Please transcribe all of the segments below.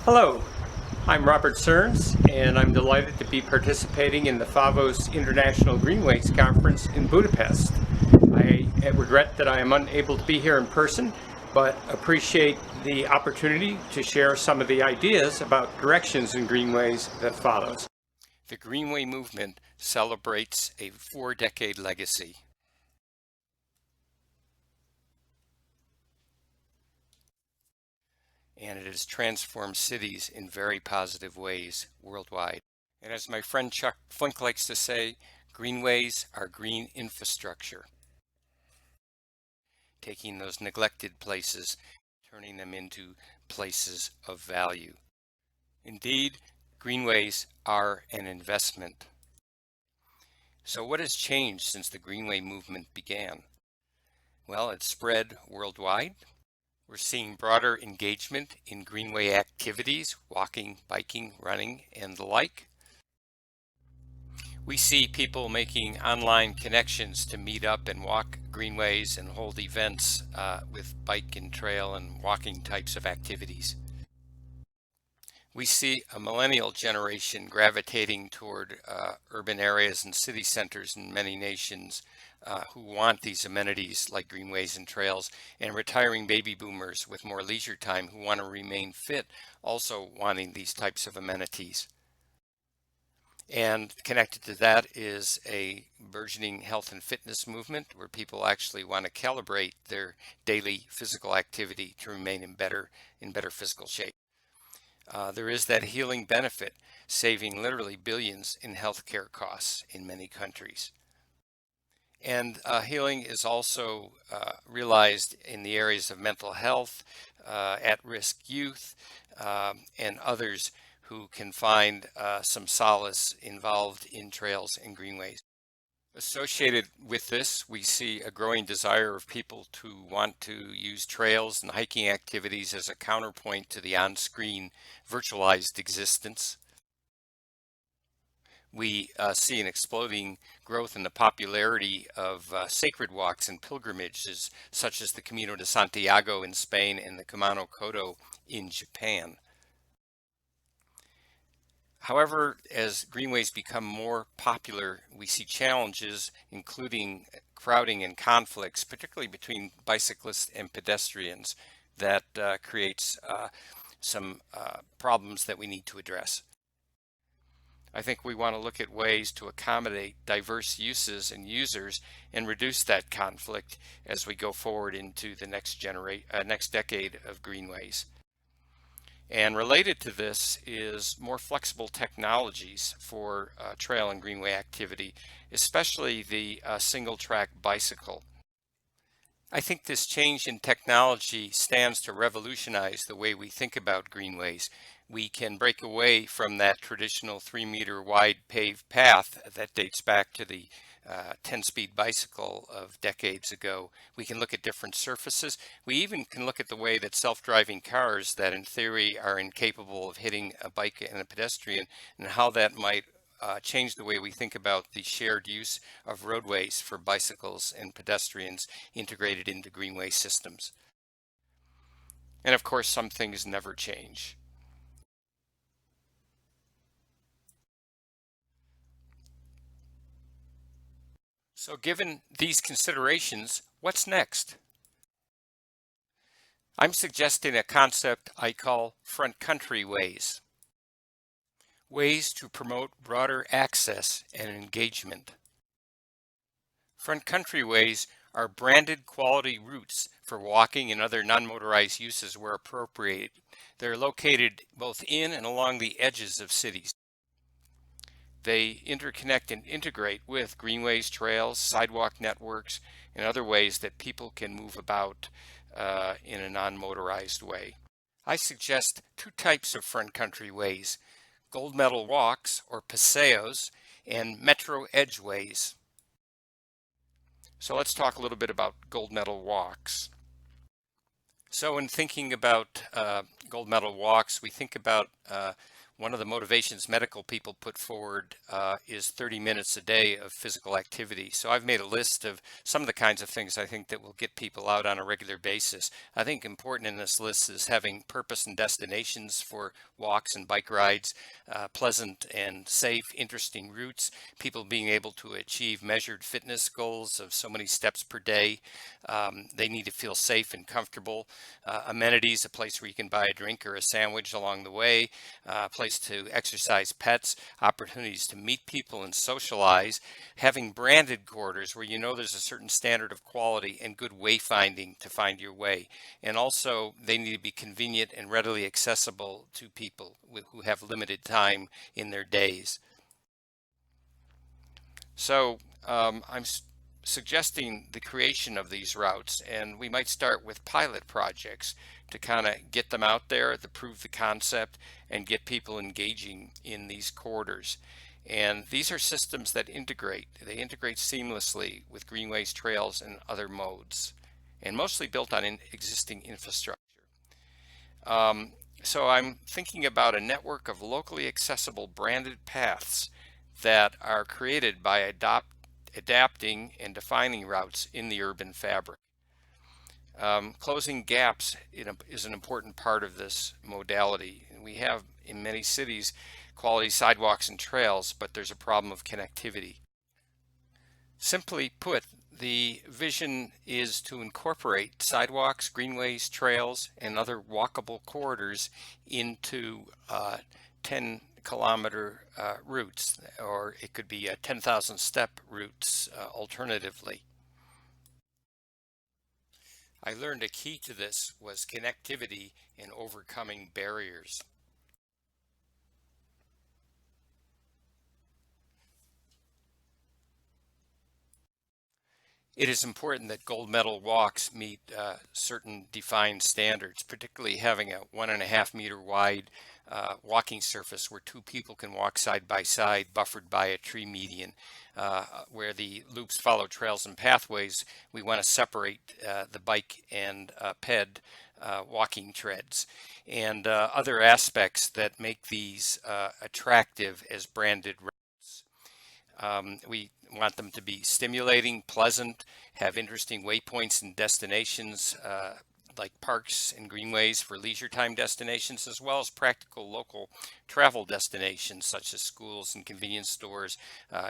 Hello, I'm Robert Searns, and I'm delighted to be participating in the Fabos International Greenways Conference in Budapest. I regret that I am unable to be here in person, but appreciate the opportunity to share some of the ideas about directions in greenways that follows. The Greenway movement celebrates a 4-decade legacy. And it has transformed cities in very positive ways worldwide. And as my friend Chuck Funk likes to say, greenways are green infrastructure. Taking those neglected places, turning them into places of value. Indeed, greenways are an investment. So what has changed since the Greenway movement began? Well, it's spread worldwide. We're seeing broader engagement in greenway activities, walking, biking, running, and the like. We see people making online connections to meet up and walk greenways and hold events with bike and trail and walking types of activities. We see a millennial generation gravitating toward urban areas and city centers in many nations who want these amenities like greenways and trails, and retiring baby boomers with more leisure time who want to remain fit, also wanting these types of amenities. And connected to that is a burgeoning health and fitness movement where people actually want to calibrate their daily physical activity to remain in better physical shape. There is that healing benefit, saving literally billions in healthcare costs in many countries. And healing is also realized in the areas of mental health, at-risk youth, and others who can find some solace involved in trails and greenways. Associated with this, we see a growing desire of people to want to use trails and hiking activities as a counterpoint to the on-screen virtualized existence. We see an exploding growth in the popularity of sacred walks and pilgrimages, such as the Camino de Santiago in Spain and the Kumano Kodo in Japan. However, as greenways become more popular, we see challenges, including crowding and conflicts, particularly between bicyclists and pedestrians, that creates some problems that we need to address. I think we want to look at ways to accommodate diverse uses and users and reduce that conflict as we go forward into the next decade of greenways. And related to this is more flexible technologies for trail and greenway activity, especially the single track bicycle. I think this change in technology stands to revolutionize the way we think about greenways. We can break away from that traditional 3-meter wide paved path that dates back to the 10-speed bicycle of decades ago. We can look at different surfaces. We even can look at the way that self-driving cars that in theory are incapable of hitting a bike and a pedestrian, and how that might change the way we think about the shared use of roadways for bicycles and pedestrians integrated into greenway systems. And of course, some things never change. So given these considerations, what's next? I'm suggesting a concept I call front country ways. Ways to promote broader access and engagement. Front country ways are branded quality routes for walking and other non-motorized uses where appropriate. They're located both in and along the edges of cities. They interconnect and integrate with greenways, trails, sidewalk networks, and other ways that people can move about in a non-motorized way. I suggest 2 types of front country ways: gold medal walks, or paseos, and metro edgeways. So let's talk a little bit about gold medal walks. So in thinking about gold medal walks, we think about One of the motivations medical people put forward is 30 minutes a day of physical activity. So I've made a list of some of the kinds of things I think that will get people out on a regular basis. I think important in this list is having purpose and destinations for walks and bike rides, pleasant and safe, interesting routes, people being able to achieve measured fitness goals of so many steps per day. They need to feel safe and comfortable. Amenities, a place where you can buy a drink or a sandwich along the way, a place to exercise pets, opportunities to meet people and socialize, having branded corridors where you know there's a certain standard of quality and good wayfinding to find your way. And also they need to be convenient and readily accessible to people who have limited time in their days. So I'm suggesting the creation of these routes, and we might start with pilot projects to kind of get them out there, to prove the concept and get people engaging in these corridors. And these are systems that integrate. They integrate seamlessly with greenways, trails, and other modes, and mostly built on existing infrastructure. So I'm thinking about a network of locally accessible branded paths that are created by adapting and defining routes in the urban fabric. Closing gaps is an important part of this modality. We have in many cities quality sidewalks and trails, but there's a problem of connectivity. Simply put, the vision is to incorporate sidewalks, greenways, trails, and other walkable corridors into 10-kilometer routes, or it could be 10,000 step routes alternatively. I learned a key to this was connectivity and overcoming barriers. It is important that gold medal walks meet certain defined standards, particularly having a 1.5 meter wide walking surface where two people can walk side by side, buffered by a tree median. Where the loops follow trails and pathways, we want to separate the bike and ped walking treads, and other aspects that make these attractive as branded routes. We want them to be stimulating, pleasant, have interesting waypoints and destinations like parks and greenways for leisure time destinations, as well as practical local travel destinations such as schools and convenience stores,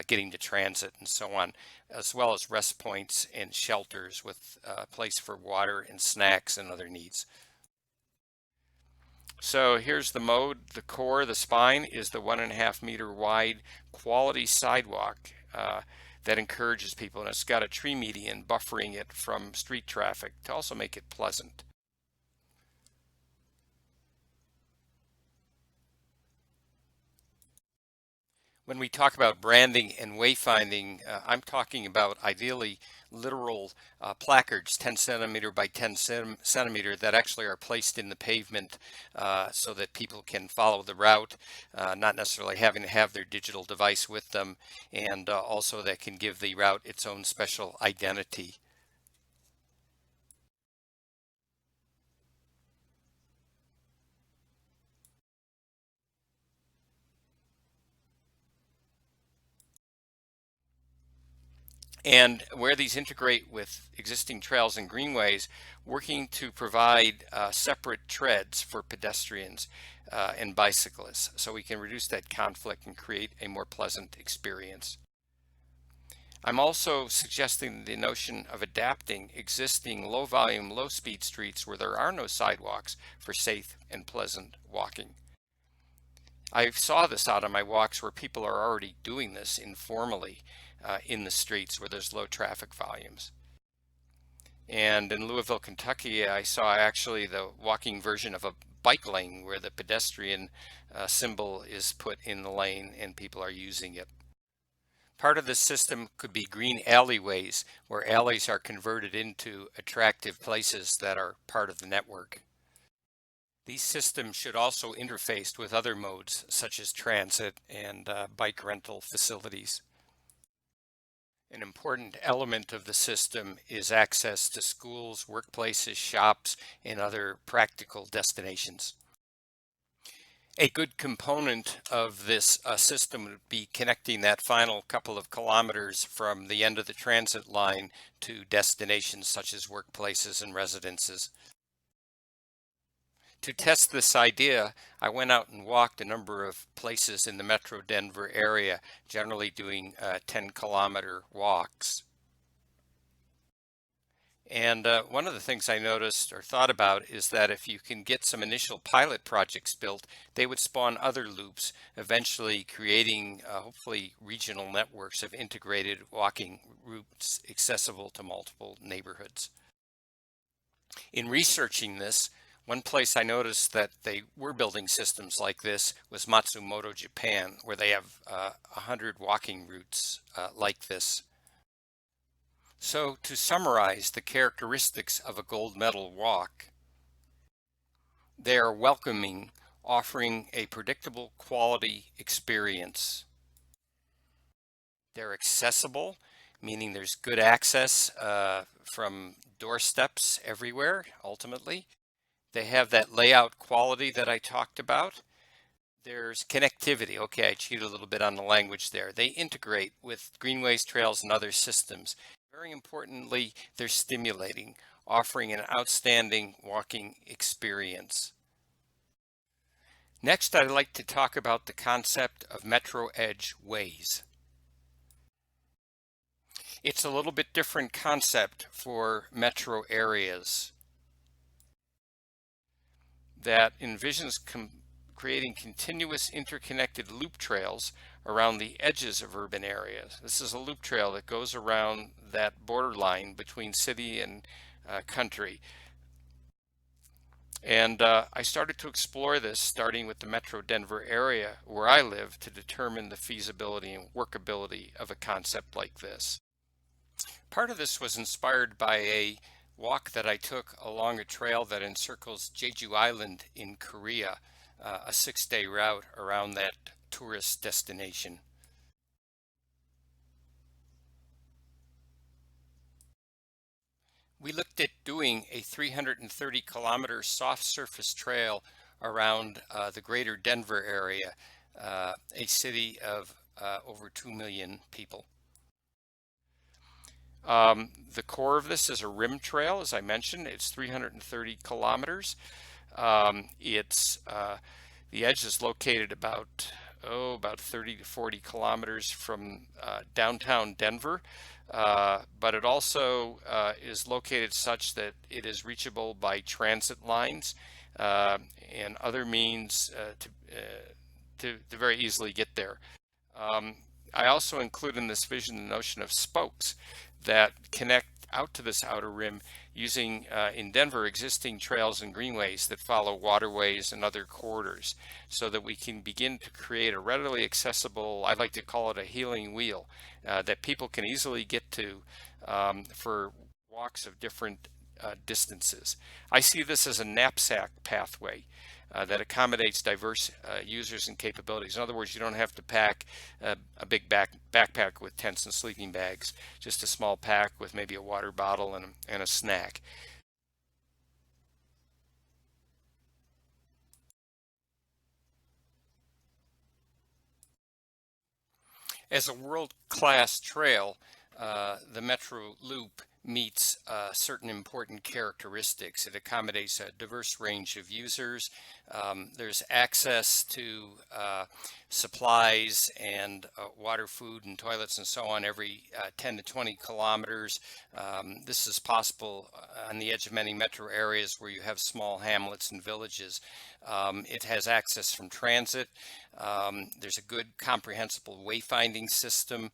getting to transit and so on, as well as rest points and shelters with a place for water and snacks and other needs. So here's the mode. The core, the spine, is the 1.5 meter wide quality sidewalk that encourages people, and it's got a tree median buffering it from street traffic to also make it pleasant. When we talk about branding and wayfinding, I'm talking about ideally literal placards 10 centimeter by 10 centimeter that actually are placed in the pavement so that people can follow the route, not necessarily having to have their digital device with them, and also that can give the route its own special identity. And where these integrate with existing trails and greenways, working to provide separate treads for pedestrians and bicyclists so we can reduce that conflict and create a more pleasant experience. I'm also suggesting the notion of adapting existing low volume, low speed streets where there are no sidewalks for safe and pleasant walking. I saw this out on my walks where people are already doing this informally in the streets where there's low traffic volumes. And in Louisville, Kentucky, I saw actually the walking version of a bike lane where the pedestrian symbol is put in the lane and people are using it. Part of this system could be green alleyways, where alleys are converted into attractive places that are part of the network. These systems should also interface with other modes such as transit and bike rental facilities. An important element of the system is access to schools, workplaces, shops, and other practical destinations. A good component of this system would be connecting that final couple of kilometers from the end of the transit line to destinations such as workplaces and residences. To test this idea, I went out and walked a number of places in the Metro Denver area, generally doing 10-kilometer walks. And one of the things I noticed or thought about is that if you can get some initial pilot projects built, they would spawn other loops, eventually creating hopefully regional networks of integrated walking routes accessible to multiple neighborhoods. In researching this, one place I noticed that they were building systems like this was Matsumoto, Japan, where they have 100 walking routes like this. So to summarize the characteristics of a gold medal walk, they are welcoming, offering a predictable quality experience. They're accessible, meaning there's good access from doorsteps everywhere, ultimately. They have that layout quality that I talked about. There's connectivity. Okay, I cheated a little bit on the language there. They integrate with greenways, trails, and other systems. Very importantly, they're stimulating, offering an outstanding walking experience. Next, I'd like to talk about the concept of Metro Edge ways. It's a little bit different concept for metro areas that envisions creating continuous interconnected loop trails around the edges of urban areas. This is a loop trail that goes around that borderline between city and country. And I started to explore this starting with the Metro Denver area where I live to determine the feasibility and workability of a concept like this. Part of this was inspired by a walk that I took along a trail that encircles Jeju Island in Korea, a 6-day route around that tourist destination. We looked at doing a 330-kilometer soft surface trail around the greater Denver area, a city of over 2 million people. The core of this is a rim trail, as I mentioned. It's 330 kilometers. The edge is located about 30 to 40 kilometers from downtown Denver, but it also is located such that it is reachable by transit lines and other means to very easily get there. I also include in this vision the notion of spokes that connect out to this outer rim using in Denver existing trails and greenways that follow waterways and other corridors, so that we can begin to create a readily accessible, I like to call it a healing wheel, that people can easily get to for walks of different distances. I see this as a knapsack pathway that accommodates diverse users and capabilities. In other words, you don't have to pack a big backpack with tents and sleeping bags, just a small pack with maybe a water bottle and a snack. As a world-class trail, the Metro Loop meets certain important characteristics. It accommodates a diverse range of users. There's access to supplies and water, food, and toilets and so on every 10 to 20 kilometers. This is possible on the edge of many metro areas where you have small hamlets and villages. It has access from transit. There's a good comprehensible wayfinding system,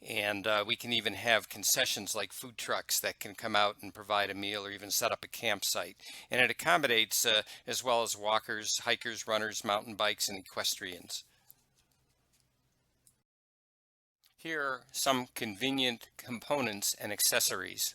and we can even have concessions like food trucks that can come out and provide a meal or even set up a campsite. And it accommodates as well as walkers, hikers, runners, mountain bikes, and equestrians. Here are some convenient components and accessories.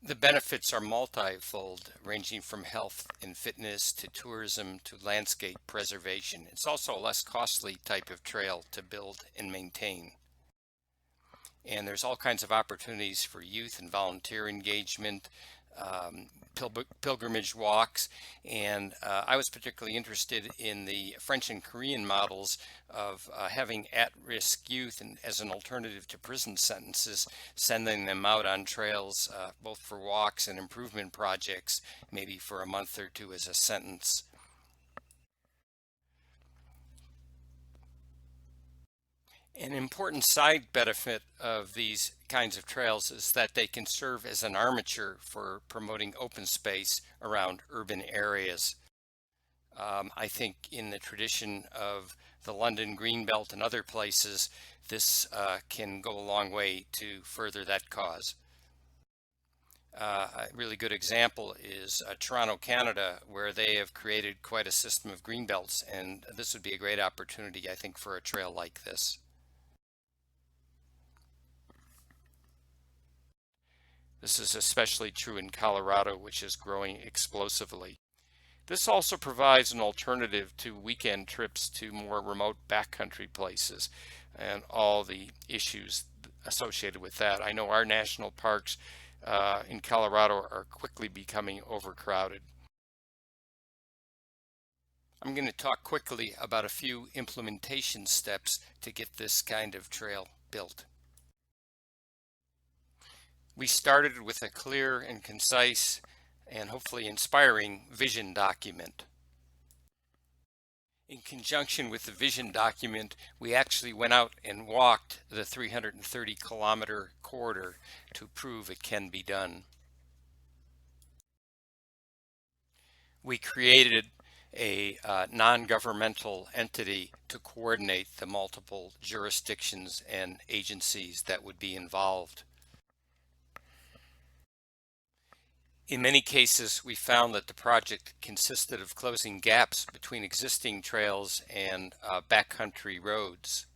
The benefits are multifold, ranging from health and fitness to tourism to landscape preservation. It's also a less costly type of trail to build and maintain. And there's all kinds of opportunities for youth and volunteer engagement, pilgrimage walks, and I was particularly interested in the French and Korean models of having at-risk youth and as an alternative to prison sentences, sending them out on trails both for walks and improvement projects, maybe for a month or two as a sentence. An important side benefit of these kinds of trails is that they can serve as an armature for promoting open space around urban areas. I think in the tradition of the London Greenbelt and other places, this can go a long way to further that cause. A really good example is Toronto, Canada, where they have created quite a system of greenbelts, and this would be a great opportunity, I think, for a trail like this. This is especially true in Colorado, which is growing explosively. This also provides an alternative to weekend trips to more remote backcountry places and all the issues associated with that. I know our national parks in Colorado are quickly becoming overcrowded. I'm going to talk quickly about a few implementation steps to get this kind of trail built. We started with a clear and concise and hopefully inspiring vision document. In conjunction with the vision document, we actually went out and walked the 330-kilometer corridor to prove it can be done. We created a non-governmental entity to coordinate the multiple jurisdictions and agencies that would be involved. In many cases, we found that the project consisted of closing gaps between existing trails and backcountry roads.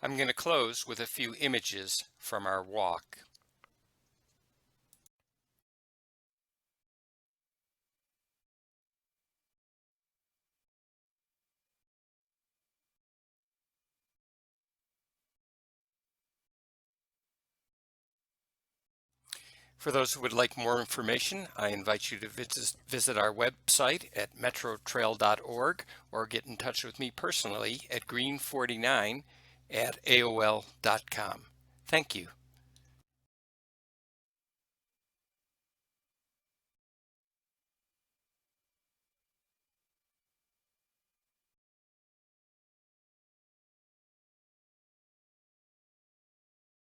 I'm going to close with a few images from our walk. For those who would like more information, I invite you to visit our website at metrotrail.org or get in touch with me personally at green49@aol.com. Thank you.